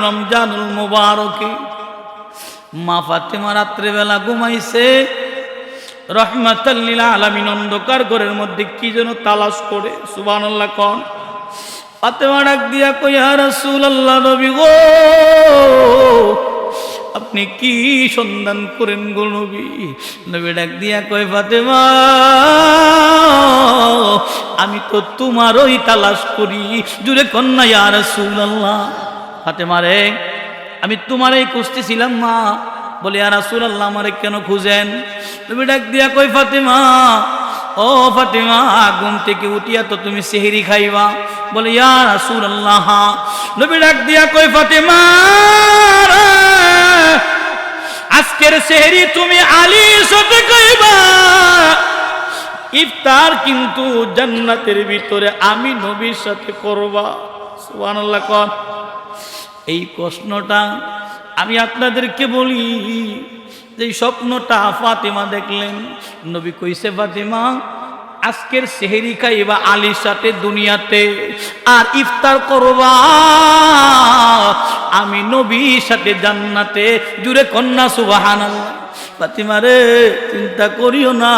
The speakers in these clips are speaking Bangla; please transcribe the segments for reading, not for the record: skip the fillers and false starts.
রমজানুল মুবারকে মা ফাতেমা রাত্রে বেলা ঘুমাইছে, রহমাতাল লিল আলামিন অন্ধকার ঘরের মধ্যে কি যেন তালাশ করে। সুবহানাল্লাহ কোন। ফাতেমা ডাক দিয়া কই, ইয়া রাসূলুল্লাহ, নবী গো, আপনি কি সন্ধান করেন গো নবী? নবী ডাক দিয়া কই, ফাতেমা, আমি তো তোমারই তালাশ করি। জুরে কন্যা, ইয়া রাসূলুল্লাহ। ফাতেমা রে, আমি তোমারই খুঁজতেছিলাম মা। বলে, ইয়া রাসূলুল্লাহ, আমারে কেন খুঁজেন? নবী ডাক দিয়া কই, ফাতেমা, ও ফাতেমা, ঘুম থেকে উঠিয়া তো তুমি সেহরি খাইবা। বলে, ইয়া রাসূলুল্লাহ। নবী ডাক দিয়া কই, ফাতেমা, আজকের সেহরি তুমি আলীর সাথে খাইবা, ইফতার কিন্তু জান্নাতের ভিতরে আমি নবীর সাথে করবা। সুবহানাল্লাহ কোন। এই প্রশ্নটা আমি আপনাদেরকে বলি, যে স্বপ্নটা ফাতেমা দেখলেন, নবী কইছে, ফাতেমা, আজকের সেহরি খাইবা আলীর সাথে দুনিয়াতে, আর ইফতার করবা আমি নবীর সাথে জান্নাতে। জুরে কন্যা সুবহানাল্লাহ। ফাতেমা রে, চিন্তা করিও না,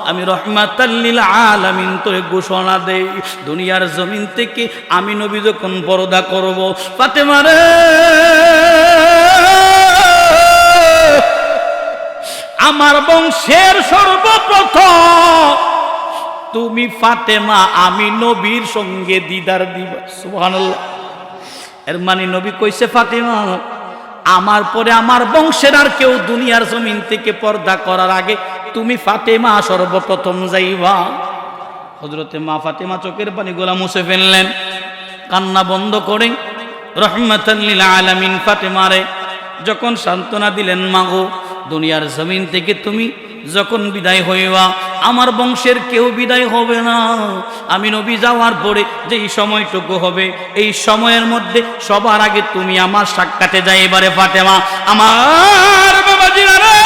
আমি রহমাতাল লিল আলামিন তোরে ঘোষণা দেই, দুনিয়ার জমিন থেকে আমি নবী যখন পর্দা করব, ফাতেমা রে, আমার বংশের সর্বপ্রথম তুমি ফাতেমা আমি নবীর সঙ্গে দিদার দিবা। সুবহানাল্লাহ। এর মানে নবী কইছে, ফাতেমা, আমার পরে আমার বংশের আর কেউ দুনিয়ার জমিন থেকে পর্দা করার আগে তুমি ফাতেমা সর্বপ্রথম যাইবা। হযরতে মা ফাতেমা চোখের পানিগুলা মুছে ফেললেন, কান্না বন্ধ করে রহমাতাল লিল আলামিন ফাতেমারে যখন সান্ত্বনা দিলেন, মাগো, দুনিয়ার জমিন থেকে তুমি যখন বিদায় হইবা, আমার বংশের কেউ বিদায় হবে না। আমি নবী যাওয়ার পরে যেই সময়টুকু হবে, এই সময়ের মধ্যে সবার আগে তুমি আমার সাক্ষাতে যাইবারে ফাতেমা। আমার বাবাজিরা রে,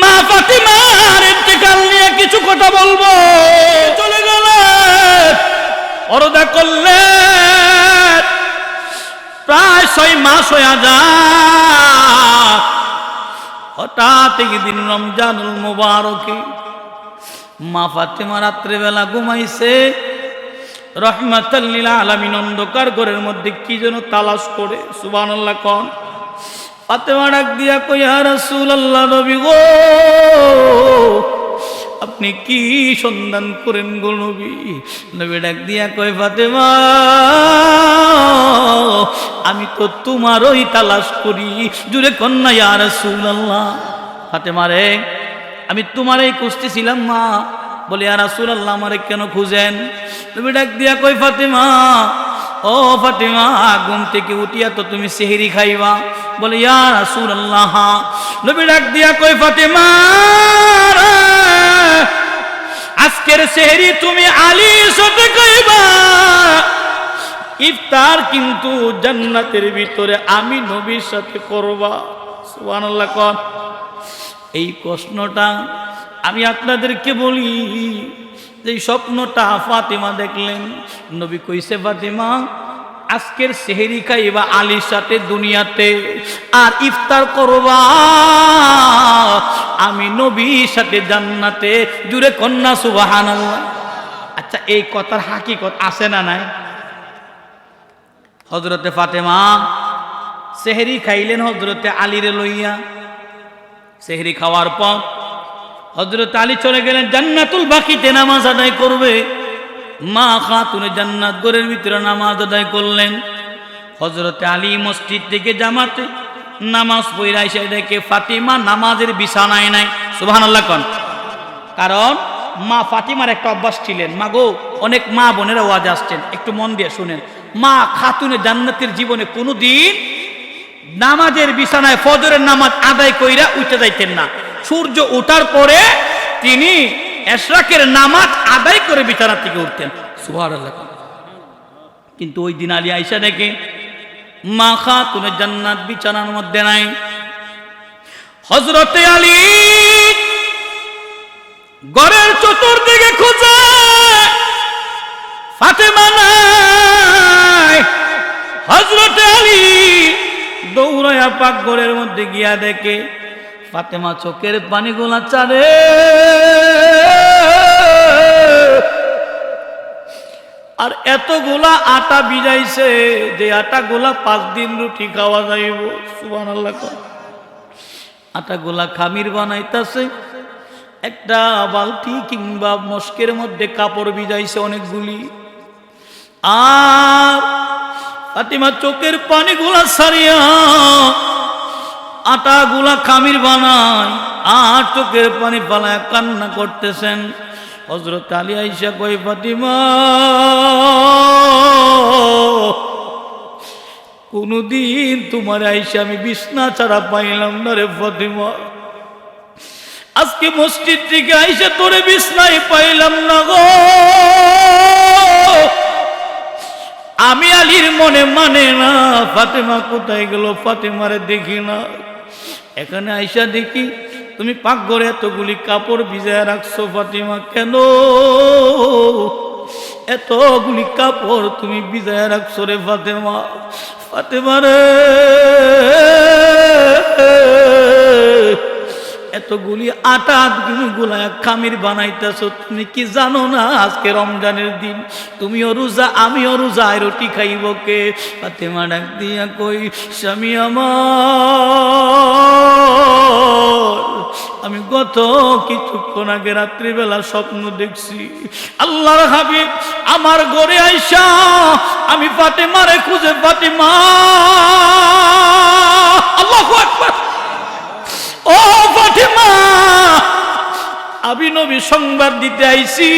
মা ফাতেমার ইন্তেকাল নিয়ে কিছু কথা বলবো। চলে গেল, পর্দা করলেন, প্রায় 6 মাস হয়ে যায়। হঠাৎ একদিন রমজানুল মুবারকে মা ফাতেমা রাত্রে বেলা ঘুমাইছে, রহমাতাল লিল আলামিন অন্ধকার ঘরের মধ্যে কি যেন তালাশ করে। সুবহানাল্লাহ কোন। ফাতেমা ডাক দিয়া কই, ইয়া রাসূলুল্লাহ, নবী গো, আপনি কি সন্ধান করেন গো নবী? নবী ডাক দিয়া কই, ফাতেমা, আমি তো তোমারই তালাশ করি। জুরে কন্যা, ইয়া রাসূলুল্লাহ। ফাতেমা রে, আমি তোমারই খুঁজতেছিলাম মা। বলে, ইয়া রাসূলুল্লাহ, আমারে কেন খুঁজেন? নবী ডাক দিয়া কই, ফাতেমা, ও ফাতেমা, ঘুম থেকে উঠিয়া তো তুমি সেহরি খাইবা। বলে, ইয়া রাসূলুল্লাহ। নবী ডাক দিয়া কই, ফাতেমা, আজকের সেহরি তুমি আলীর সাথে খাইবা, ইফতার কিন্তু জান্নাতের ভিতরে আমি নবীর সাথে করবা। সুবহানাল্লাহ কোন। এই প্রশ্নটা আমি আপনাদেরকে বলি, যে স্বপ্নটা ফাতেমা দেখলেন, নবী কইছে, ফাতেমা, আজকের সেহরি খাইবা আলীর সাথে দুনিয়াতে, আর ইফতার করবা আমি নবীর সাথে জান্নাতে। জুরে কন্যা সুবহানাল্লাহ। আচ্ছা, এই কথার হাকিকত আছে না নাই? হযরতে ফাতেমা সেহরি খাইলেন হযরতে আলীরে লইয়া। সেহরি খাওয়ার পর হযরত আলী চলে গেলেন জান্নাতুল বাকিতে নামাজ আদায় করবে। মা খাতুনে জান্নাত ঘরের ভিতরে নামাজ আদায় করলেন। হযরতে আলী মসজিদ থেকে জামাতে নামাজ পড়া এসে দেখে ফাতিমা নামাজের বিছানায় নাই। সুবহানাল্লাহ কোন। কারণ মা ফাতিমার একটা অভ্যাস ছিলেন, মা গো, অনেক মা বোনেরা ওয়াজ আসছেন, একটু মন দিয়ে শুনেন। মা খাতুনে জান্নাতের জীবনে কোনোদিন নামাজের বিছানায় ফজরের নামাজ আদায় কইরা উঠে যাইতেন না। সূর্য ওঠার পরে তিনি এশরাকের নামাজ আদায় করে বিছানা থেকে উঠতেন। সুবহানাল্লাহ। কিন্তু ওই দিন আলী আয়েশা দেখে মা খাতুনে জান্নাত বিছানার মধ্যে নাই। হযরতে আলী ঘরের চতুর্দিকে খুঁজে, ফাতেমা নাই। পাকঘরের মধ্যে গিয়া দেখে ফাতেমা চোখের পানিগুলা চারে আর এতগুলা আটা ভিজাইছে যে আটাগুলা 5 দিন রুটি খাওয়া যাইব। সুবহানাল্লাহ। আটাগুলা খামির বানাইতাছে, একটা বালতি কিংবা মস্কের মধ্যে কাপড় ভিজাইছে অনেকগুলি। আর ফাতিমা চোখের পানিগুলা সারিয়া আটাগুলা খামির বানায় আর চোখের পানি ফালায় কান্না করতেছেন। হযরত আলী আয়েশা কই, ফাতিমা কোনদিন তোমার আয়েশা আমি বিছনা ছাড়া পাইলাম না রে ফাতিমা, আজকে মসজিদ থেকে আয়েশা তোরে বিছনায় পাইলাম না গো। আমি আলীর মনে মানে না, ফাতেমা কোথায় গেল, ফাতেমারে দেখি না। এখানে আয়েশা দেখি তুমি পাকঘরে এতগুলি কাপড় ভিজায় রাখছো ফাতিমা, কেন এতগুলি কাপড় তুমি ভিজায় রাখছো রে ফাতেমা? ফাতেমা রে, এতগুলি আটা তুমি গুলায় খামির বানাইতেছো, তুমি কি জানো না আজকে রমজানের দিন, তুমিও রোজা আমিও রোজা, রুটি খাইব কে? ফাতেমা ডাক দিয়া কই, স্বামী আমার, আমি গত কিছুক্ষণ আগে রাত্রিবেলা স্বপ্ন দেখছি আল্লাহর হাবিব আমার ঘরে আইসা আমি ফাতেমারে খুঁজে, ফাতেমা, আল্লাহু আকবার, ও ফাতেমা, আমি নবী সংবাদ দিতে আইছি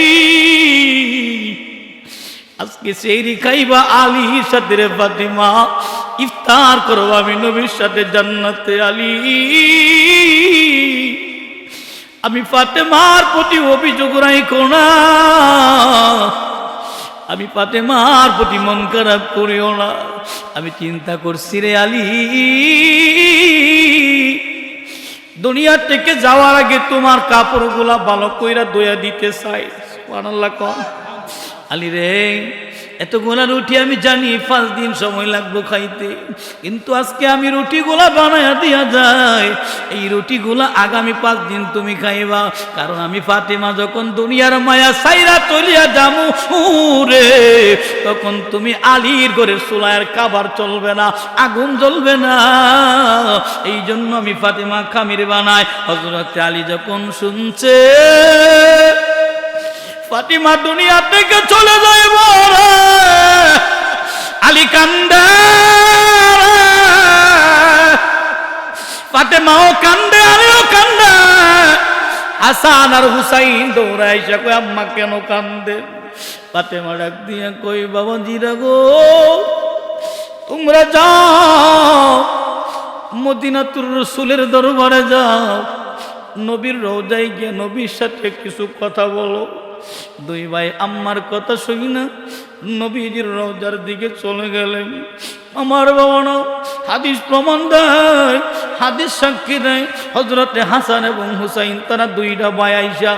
আজকে সেহরি খাইবা আলীর সাথে রে ফাতেমা, ইফতার করবো আমি নবীর সাথে জান্নাতে। আলী, আমি ফাতেমার প্রতি অভিযোগ রাখো না, আমি ফাতেমার প্রতি মন খারাপ করিও না, আমি চিন্তা করছি রে আলী, দুনিয়া থেকে যাওয়ার আগে তোমার কাপড়গুলা ভালো কইরা ধুইয়া দিতে চাই। সুবহানাল্লাহ। কম আলী রে, এতগুলা রুটি আমি জানি 5 দিন সময় লাগবো খাইতে, কিন্তু আজকে আমি রুটিগুলা বানাইয়া দিয়া যায়, এই রুটিগুলা আগামী 5 দিন তুমি খাইবা, কারণ আমি ফাতেমা যখন দুনিয়ার মায়া সাইরা চলিয়া যামু রে, তখন তুমি আলীর ঘরের চুলার খাবার চলবে না, আগুন জ্বলবে না, এই জন্য আমি ফাতেমা খামির বানাই। হযরত আলী যখন শুনছে ফাতিমা দুনিয়া থেকে চলে যাইব, আলী কান্দে, ফাতেমাও কান্দে, আলীও কান্দে। হাসান আর হুসাইন দৌড়ায় এসে কই, আম্মা কেন কান্দে? ফাতেমা ডাক দিয়া কই, বাবা জিরা গো, তোমরা যাও মদিনাতুর রাসূলের দরবারে যাও, নবীর রওজায় গিয়ে নবীর সাথে কিছু কথা বলো। 2 ভাই আম্মার কথা শুনি না নবীজির রওজার দিকে চলে গেলেন। আমার বাবা না, হাদিস প্রমাণ দেয়, হাদিস সাক্ষী দেয়, হযরতে হাসান এবং হুসাইন তারা 2টা ভাই আইসা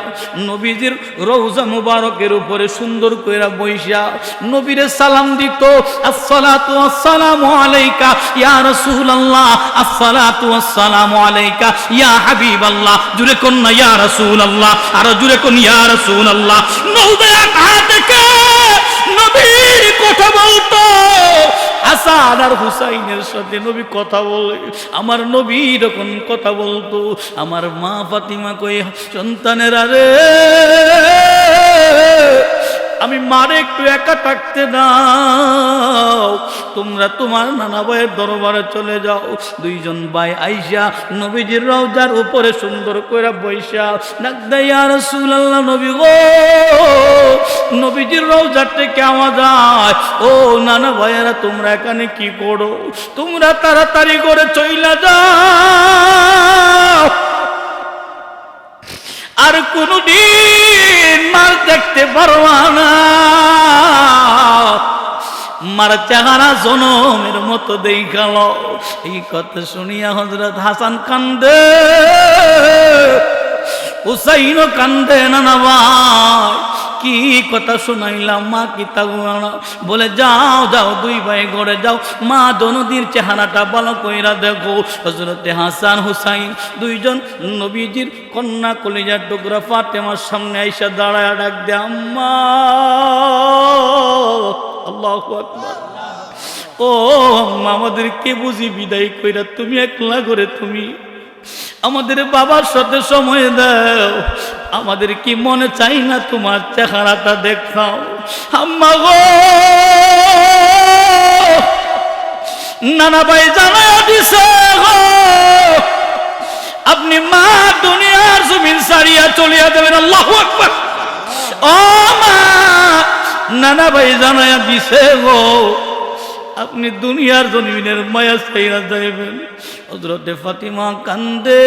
নবীজির রওজা মুবারকের উপরে সুন্দর কইরা বইসা নবীরে সালাম দিত, আসসালাতু ওয়াসসালামু আলাইকা ইয়া রাসূলুল্লাহ, আসসালাতু ওয়াসসালামু আলাইকা ইয়া হাবিবাল্লাহ। জুরে কোন না ইয়া রাসূলুল্লাহ, আর জুরে কোন ইয়া রাসূলুল্লাহ। নওদা থেকে নবীর কথা বলতো, হাসান আর হুসাইনের সাথে নবী কথা বলে, আমার নবী যখন কথা বলতো, আমার মা ফাতিমা কই, সন্তানেরা রে, আমি মারে একটু একা থাকতে দাও, তোমরা তোমার নানা ভাইয়ের দরবারে চলে যাও। 2 জন ভাই আইসা নবীজির রওজার উপরে সুন্দর করে বইসা ডাক দেয়, ইয়া রাসূলুল্লাহ, নবী গো, নবীজির রওজার থেকে আওয়াজ হয়, ও নানা ভাইয়েরা তোমরা এখানে কি করো? তোমরা তাড়াতাড়ি করে চইলা যাও, আর কোনদিন মার দেখতে পারবা না, মার চেহারা জনমের মতো দেখালো। এই কথা শুনিয়া হযরত হাসান কান্দে, হুসাইনও কান্দে, নানা ভাই কি কথা শুনাইলাম, মা কি তা না? বলে যাও যাও, দুই ভাই ঘরে যাও, মা দনদীর চেহারাটা ভালো কইরা দেখো। হযরতে হাসান হুসাইন দুইজন নবীজির কন্যা কলিজার টুকরা ফাতেমার সামনে আইসা দাঁড়ায় ডাক দে, আম্মা। আল্লাহু আকবার। ও আম্মা, আমাদেরকে বুঝি বিদায় কইরা তুমি একলা করে তুমি আমাদের বাবার সাথে সময় দাও, আমাদের কি মনে চাই না তোমার চেহারাটা দেখাও? আম্মা গো, নানা ভাই জানায়া দিছে গো, আপনি মা দুনিয়ার জমিন ছাড়িয়া চলিয়া দেবেন। আল্লাহু আকবার। ও মা, নানা ভাই জানায়া দিছে গো, আপনি দুনিয়ার জমিনের মায়া ছাইরা যাইবেন। হযরতে ফাতিমা কান্দে,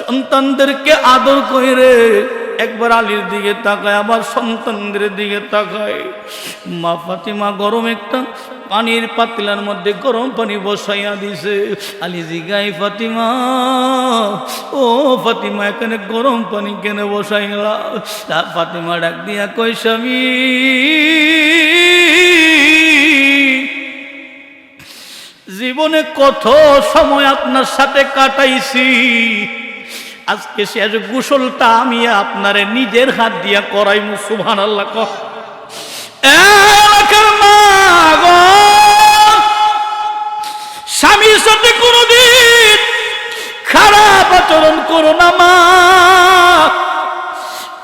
সন্তানদেরকে আদর কইরে একবার আলীর দিকে তাকায়, আবার সন্তানদের দিকে তাকায়। মা ফাতিমা গরম একটা পানির পাতিলার মধ্যে গরম পানি বসাইয়া দিছে। আলী জিগাই, ফাতিমা ও ফাতিমা, এখানে গরম পানি কেন বসাইলা? ফাতিমা ডাক দিয়া কই, স্বামী জীবনে কত সময় আপনার সাথে কাটাইছি, আজকে শেষ গোসলটা আমি আপনারে নিজের হাত দিয়া করাইমু। সুবহানাল্লাহ। স্বামীর সাথে কোনদিন খারাপ আচরণ করো না মা।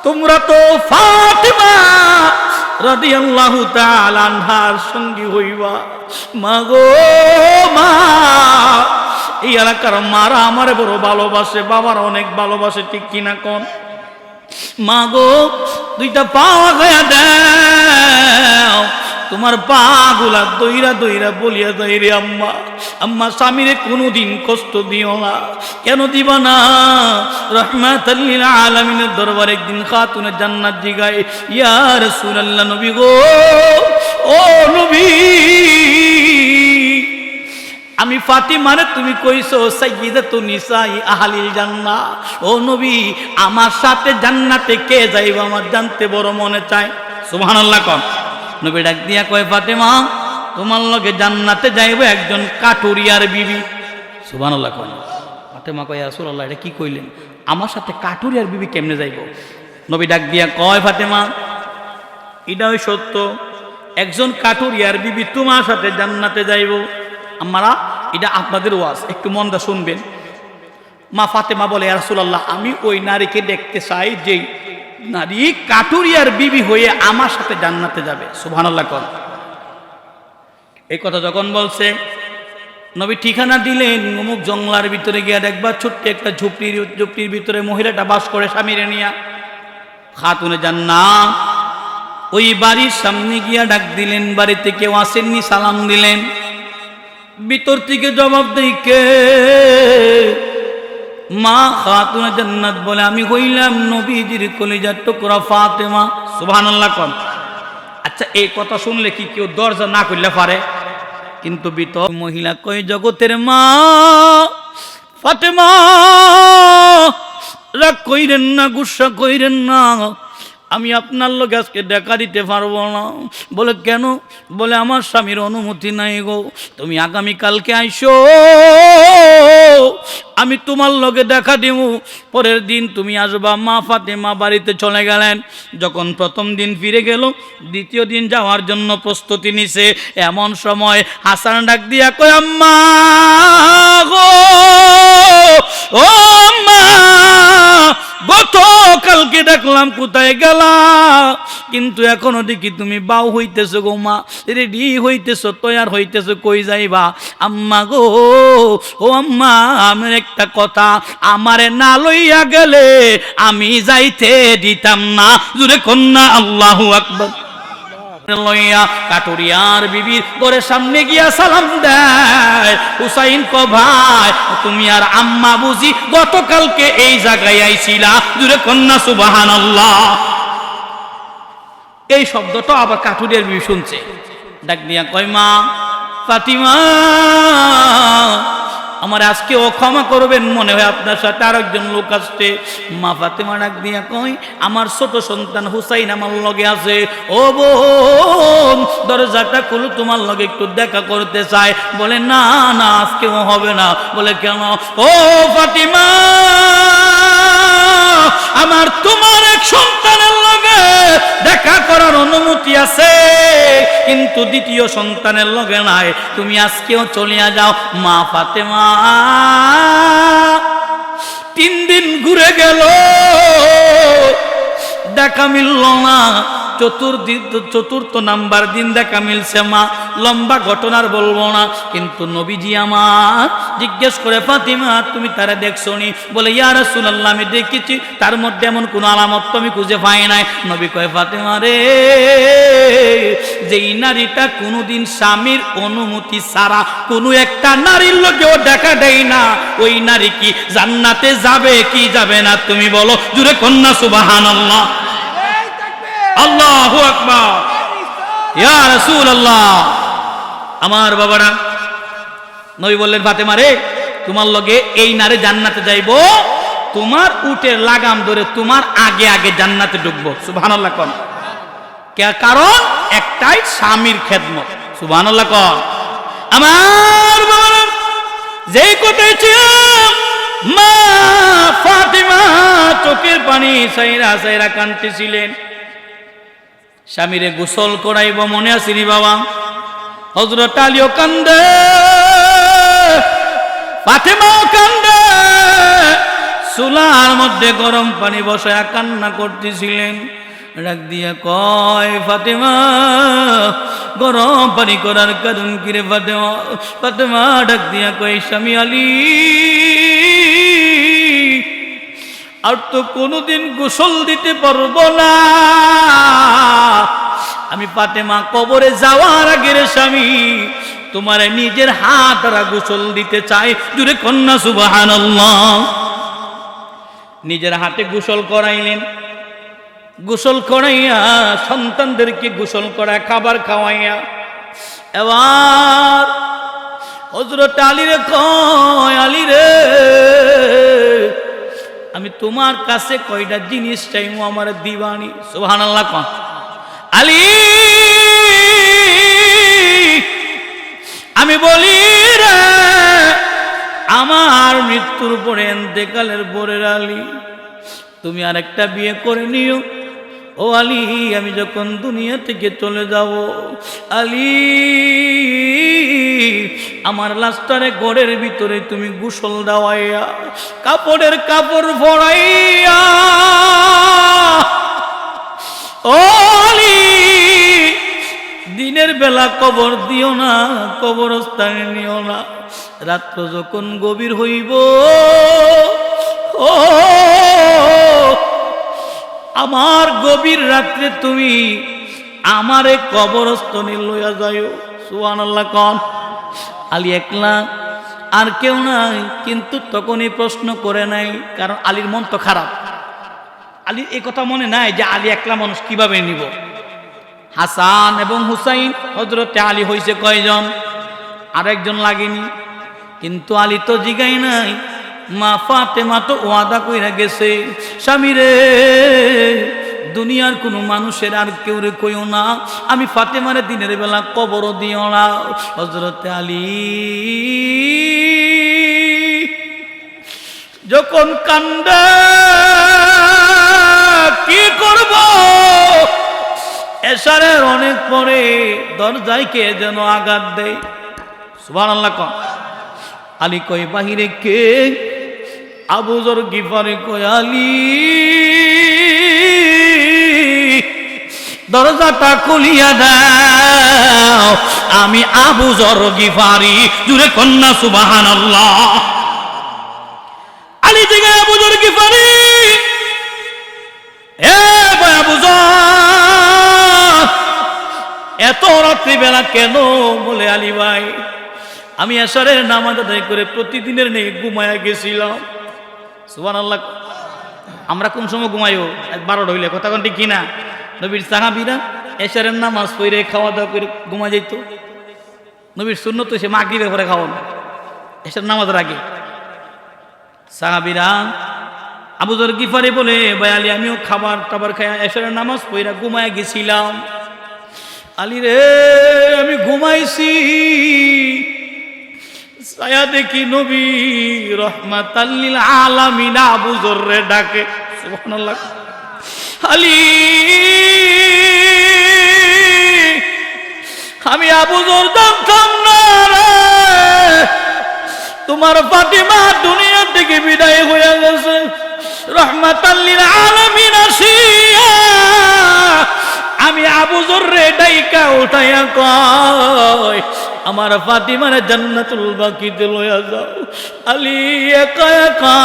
তোমরা তো ফাতিমা রাদিয়াল্লাহু তাআলা আনহার সঙ্গী হইবা। মা গো মা, এই এলাকার মারা আমারে বড় ভালোবাসে, বাবার অনেক ভালোবাসে, ঠিক কিনা কোন? মা গো, দুইটা পা গায়া দাও, তোমার পা গুলা দইরা দইরা বলিয়া যাই রে আম্মা। আম্মা, স্বামীরে কোনোদিন কষ্ট দিও না। কেন দিবা না? রাহমাতাল লিল আলামিনের দরবারে একদিন খাতুনে জান্নাত জিগায়, ইয়া রাসূলুল্লাহ, নবী গো, ও নবী, আমি ফাতিমারে তুমি কইছো সাইয়্যিদাতুন নিসাই আহলিল জান্নাহ। ও নবী, আমার সাথে জান্নাতে কে যাইব আমার জানতে বড় মনে চায়। সুবহানাল্লাহ। কম নবী ডাক দিয়া কয়, ফাতিমা, তোমার লগে জান্নাতে যাইব একজন কাটুরিয়ার বিবি। সুবহানাল্লাহ। কয় ফাতিমা কয়, ইয়া রাসূলুল্লাহ, এটা কি কইলেন? আমার সাথে কাটুরিয়ার বিবি কেমনে যাইব? নবী ডাক দিয়া কয়, ফাতিমা, এটাই সত্য, একজন কাটুরিয়ার বিবি তোমার সাথে জান্নাতে যাইব। আমরা এটা আপনাদের ওয়াজ, একটু মন দা শুনবেন। মা ফাতেমা বলে, ইয়া রাসূলুল্লাহ, আমি ওই নারীকে দেখতে চাই যেই নারী কাটুরিয়ার বিবি হয়ে আমার সাথে জান্নাতে যাবে। সুবহানাল্লাহ। এই কথা যখন বলছে, নবী ঠিকানা দিলেন, অমুক জঙ্গলার ভিতরে গিয়া দেখবা ছোট্ট একটা ঝুপড়ির ভিতরে মহিলাটা বাস করে স্বামীরে নিয়া। খাতুনে জান্নাত ওই বাড়ির সামনে গিয়া ডাক দিলেন, বাড়িতে কেউ আসেননি, সালাম দিলেন। ভিতর থেকে জবাব দেই কে? মা খাতুনে জান্নাত বলে, আমি হইলাম নবীজির কলিজার টুকরা ফাতেমা। সুবহানাল্লাহ। কম আচ্ছা, এই কথা শুনলে কি কেউ দরজা না করলে পারে? কিন্তু ভিতর মহিলা কই, জগতের মা ফাতেমা, রাগ কইরেন না, গুসা কইরেন না, আমি আপনার লোক আজকে দেখা দিতে পারবো না। বলে কেন? বলে আমার স্বামীর অনুমতি নাই গো, তুমি আগামীকালকে আইসো, আমি তোমার লগে দেখা দিব, পরের দিন তুমি আসবা। মা ফাতেমা বাড়িতে চলে গেলেন। যখন প্রথম দিন ফিরে গেল, দ্বিতীয় দিন যাওয়ার জন্য প্রস্তুতি নিছে। এমন সময় হাসান ডাক দিয়া কয়, আম্মা গো, ও আম্মা, গতকালকে দেখলাম কোথায় গেলা, কিন্তু এখনো দেখি তুমি বাউ হইতেছো গো মা, রেডি হইতেছো, তৈয়ার হইতেছো, কই যাইবা? আম্মা গো, ও আম্মা, আমার একটা কথা, আমারে না লইয়া গেলে আমি যাইতে দিতাম না। জুরে কন্যা আল্লাহু আকবার। লইয়া কাটুরিয়ার বিবির ঘরের সামনে গিয়া সালাম দেয়। হুসাইন কো, ভাই তুমি আর আম্মা বুঝি গতকালকে এই জায়গায় আইছিলা? জুরে কন্যা সুবহানাল্লাহ। এই শব্দটা আবার কাটুরিয়ার বিবি শুনছে, ডাক দিয়া কয়, মা ফাতিমা, আমার আজকেও ক্ষমা করবেন, মনে হয় আপনার সাথে আরেকজন লোক আসছে। মা ফাতেমা ডাক দিয়া কয়, আমার ছোট সন্তান হুসাইন আমার লগে আছে, ও বোন দরজাটা খুলো, তোমার লগে একটু দেখা করতে চায়। বলে না না, আজকেও হবে না। বলে কেন? ও ফাতিমা, আমার তোমার এক সন্তানের লগে দেখা করার অনুমতি আছে, কিন্তু দ্বিতীয় সন্তানের লগে নাই, তুমি আজকেও চলিয়া যাও। মা ফাতেমা 3 দিন ঘুরে গেল, দেখা মিলল না। চতুর্থ নাম্বার দিন দেখা মিলছে। মা লম্বা ঘটনার বলবো না, কিন্তু নবীজি আমার জিজ্ঞেস করে, ফাতিমা তুমি তারা দেখছো নি? বলে ইয়া রাসূলুল্লাহ, আমি দেখেছি, তার মধ্যে এমন কোন আলামত তো আমি খুঁজে পাই নাই। নবী কয়, ফাতিমা রে, যেই নারীটা কোনোদিন স্বামীর অনুমতি ছাড়া কোনো একটা নারীর লগেও দেখা দেয় না, ওই নারী কি জান্নাতে যাবে কি যাবে না? তুমি বলো, জুড়ে কন্যা সুবহানাল্লাহ, আল্লাহু আকবার, ইয়া রাসূলুল্লাহ। আমার বাবারা, নবী বললেন, ফাতেমা রে, তোমার লগে এই নারী জান্নাতে যাইবো, তোমার উটের লাগাম ধরে তোমার আগে আগে জান্নাতে ঢুকবো। সুবহানাল্লাহ কোন? কারণ একটাই, স্বামীর খেদমত। সুবহানাল্লাহ কোন? আমার বাবারা, যেই কথাই ছিলাম, মা ফাতিমা চোখের পানি সাইরা সাইরা কাঁদতেছিলেন। স্বামীরে গোসল করাইব, মনে আসেনি বাবা? হযরত আলীও কান্দে, ফাতেমাও কান্দে, চুলার মধ্যে গরম পানি বসায়া কান্না করতেছিলেন। ডাক দিয়া কয়, ফাতেমা, গরম পানি করার কারণ কি রে ফাতেমা? ফাতেমা ডাক দিয়া কয়, স্বামী আলী, আর তো কোনোদিন গোসল দিতে পারবো না। আমি ফাতেমা কবরে যাওয়ার আগে রে স্বামী, তোমার নিজের হাত দ্বারা গোসল দিতে চাই। জুড়ে কন্যা সুবহানাল্লাহ। নিজের হাতে গোসল করাইলেন। গোসল করাইয়া সন্তানদেরকে গোসল করা, খাবার খাওয়াইয়া, এবার হযরত আলী রে কয়, আলী রে, আমি তোমার কাছে কয়টা জিনিস চাইবো, আমার দিবানি। সুবহানাল্লাহ কোন? আলী, আমি বলি রে, আমার মৃত্যুর পরে, এন্তেকালের পরে আলী, তুমি আরেকটা বিয়ে করে নিও। ও আলী, আমি যখন দুনিয়া থেকে চলে যাব, আলী, আমার লাশটারে ঘরের ভিতরে তুমি গোসল দেওয়াইয়া, কাপড়ের কাপড় ভরাইয়া, ও আলী, দিনের বেলা কবর দিও না, কবরস্থানে নিও না। রাত্র যখন গভীর হইব, ও আমার গভীর রাত্রে তুমি আমারে কবরস্থানে লইয়া যাইও। সুবহানাল্লাহ কোন? আলী একলা, আর কেউ নাই। কিন্তু তখনই প্রশ্ন করে নাই, কারণ আলীর মন তো খারাপ। আলীর এই কথা মনে নাই যে আলী একলা মানুষ কিভাবে নিব। হাসান এবং হুসাইন, হযরতে আলী হইছে কয়জন? আরেকজন লাগেনি। কিন্তু আলী তো জিগাই নাই। মা ফাতেমা তো ওয়াদা কইরা গেছে, স্বামী রে, দুনিয়ার কোনো মানুষের আর কেউ রে কইও না, আমি ফাতেমারে দিনের বেলা কবরও দিও না। হযরতে আলী যখন কান্দে, কি করব? এশারের অনেক পরে দরজায় কে যেন আঘাত দেয়। সুবহানাল্লাহ কোন? আলী কই, বাহিরে কে? আবু যর গিফারি কই, আলী, দরজাটা খুলিয়া দাও, আমি আবু যর গিফারি। জুড়ে কন্যা সুবহানাল্লাহ। আলী থেকে আবু যর গিফারি, এ ভাই আবু যর, এত রাত্রিবেলা কেন? বলে, আলী ভাই, আমি এশারের নামাজ আদায় করে প্রতিদিনের নেই ঘুমায়া গেছিলাম। সুবহানাল্লাহ। আমরা কোন সময় ঘুমাইও? 12টা হইলে, কথা কোন ঠিক কিনা? নবীর সাহাবীরা এশারের নামাজ পড়ে খাওয়া দাওয়া করে ঘুমা যেত। নবীর সুন্নত সে মাগরিবের পরে খাওয়ানো। এসব নামাজের আগে সাহাবীরা আবু যর গিফারি বলে, ভাই আলী আমিও খাবার টাবার খাই এশারের নামাজ পড়া ঘুমায় গেছিলাম। আলী রে আমি ঘুমাইছি, ছায়া দেখি নবী রহমাতাল লিল আলামিন আবু যর রে ডাকে। সুবহানাল্লাহ। আলী আমি আবু যর জানতাম না রে তোমার ফাতিমা দুনিয়া থেকে বিদায় হয়ে গেছে। রহমাতাল লিল আলামিন আসিয়া আমি আবু যর রে ডাইকা উঠাইয়া কয় আমার ফাতিমার জান্নাতুল বাকিতে লইয়া যাও। আলী একা একা,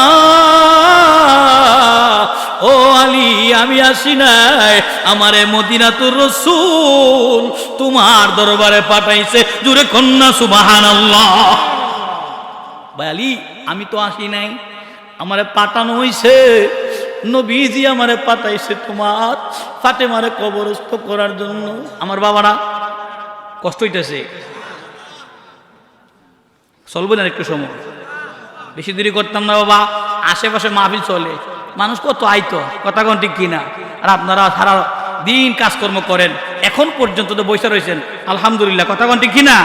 ও আলী আমি আসি নাই, আমারে মদিনাতুর রাসূল তোমার দরবারে পাঠাইছে। জোরে কন্যা সুবহানাল্লাহ। ভাই আলী আমি তো আসি নাই, আমারে পাঠানো হইছে, নবীজি আমারে পাঠাইছে তোমার ফাতেমারে কবরস্থ করার জন্য। আমার বাবারা কষ্ট হইতেছে, চলবে না একটু সময়, বেশি দেরি করতাম না বাবা। আশেপাশে মাহফিল চলে, মানুষ কত আইতো, কথা কোন ঠিক কিনা? আর আপনারা সারা দিন কাজকর্ম করেন, এখন পর্যন্ত তো বসে রয়েছেন, আলহামদুলিল্লাহ, কথা কোন ঠিক কিনা?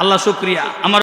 আল্লাহ শুকরিয়া। আমার